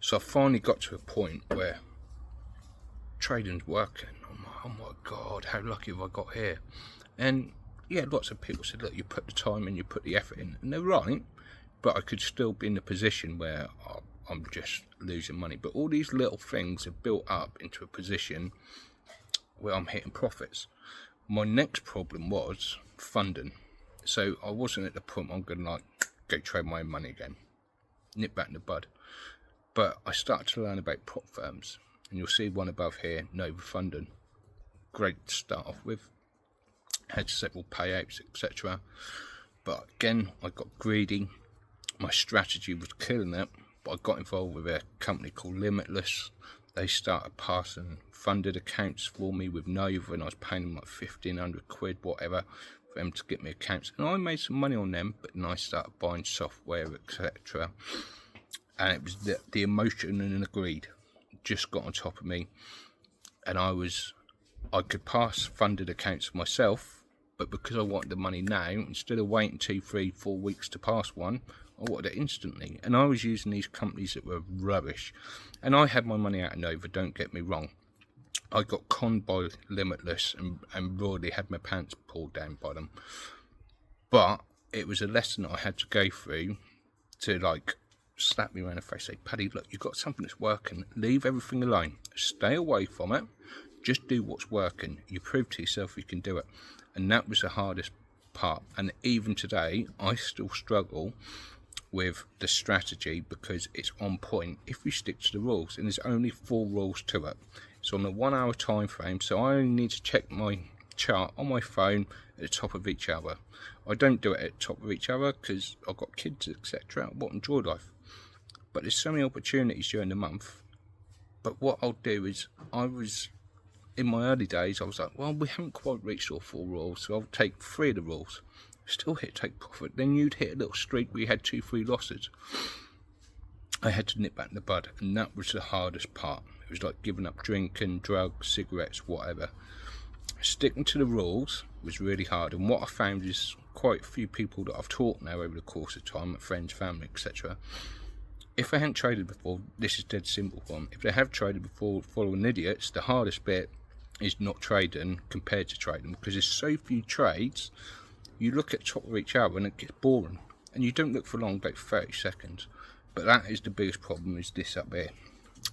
So I finally got to a point where trading's working. I'm like, oh my God, how lucky have I got here? And yeah, lots of people said, look, you put the time in, you put the effort in, and they're right, but I could still be in a position where I'm just losing money. But all these little things have built up into a position where I'm hitting profits. My next problem was funding. So I wasn't at the point where I'm going to like go trade my own money again, nip back in the bud. But I started to learn about prop firms, and you'll see one above here, Nova Funding. Great to start off with. Had several payouts, etc. But again, I got greedy. My strategy was killing it, but I got involved with a company called Limitless. They started passing funded accounts for me with Nova, and I was paying them like 1,500 quid, whatever, for them to get me accounts. And I made some money on them, but then I started buying software, etc. And it was the emotion and the greed just got on top of me. And I could pass funded accounts for myself, but because I wanted the money now, instead of waiting 2, 3, 4 weeks to pass one, I wanted it instantly. And I was using these companies that were rubbish. And I had my money out of Nova, don't get me wrong. I got conned by Limitless and really had my pants pulled down by them. But it was a lesson that I had to go through to like slap me around the face, say, Paddy, look, you've got something that's working. Leave everything alone. Stay away from it. Just do what's working. You prove to yourself you can do it. And that was the hardest part. And even today, I still struggle with the strategy because it's on point if you stick to the rules. And there's only 4 rules to it. It's on a 1 hour time frame, so I only need to check my chart on my phone at the top of each hour. I don't do it at the top of each hour because I've got kids, etc. I want to enjoy life. But there's so many opportunities during the month. But what I'll do is, in my early days, I was like, well, we haven't quite reached all 4 rules, so I'll take 3 of the rules. Still hit take profit. Then you'd hit a little streak where you had 2, 3 losses. I had to nip back in the bud, and that was the hardest part. It was like giving up drinking, drugs, cigarettes, whatever. Sticking to the rules was really hard, and what I found is quite a few people that I've taught now over the course of time, friends, family, etc. If they hadn't traded before, this is dead simple for them. If they have traded before, following idiots, the hardest bit is not trading compared to trading, because there's so few trades. You look at the top of each hour and it gets boring, and you don't look for long, about 30 seconds. But that is the biggest problem, is this up here,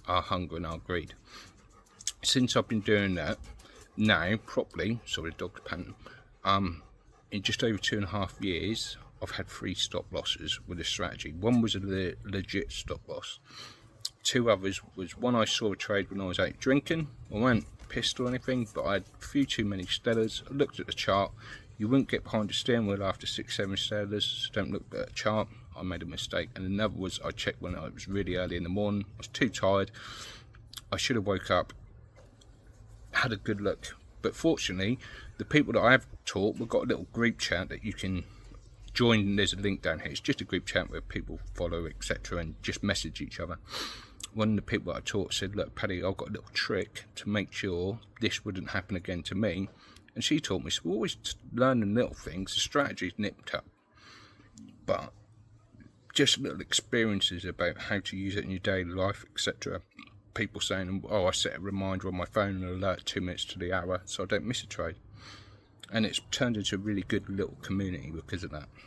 our hunger and our greed. Since I've been doing that now properly, sorry, dog's panting, in just over 2.5 years, I've had 3 stop losses with this strategy. One was a legit stop loss. 2 others was one I saw a trade when I was out drinking. I weren't pissed or anything, but I had a few too many stellars. I looked at the chart. You wouldn't get behind the steering wheel after 6, 7 stellars, so don't look at the chart. I made a mistake. And another was I checked when it was really early in the morning. I was too tired. I should have woke up, had a good look. But fortunately, the people that I have taught, we've got a little group chat that you can join. There's a link down here. It's just a group chat where people follow, etc., and just message each other. One of the people that I taught said, look, Paddy, I've got a little trick to make sure this wouldn't happen again to me. And she taught me, so we're always learning little things. The strategy's nipped up, but just little experiences about how to use it in your daily life, etc. People saying, oh, I set a reminder on my phone and alert 2 minutes to the hour so I don't miss a trade. And it's turned into a really good little community because of that.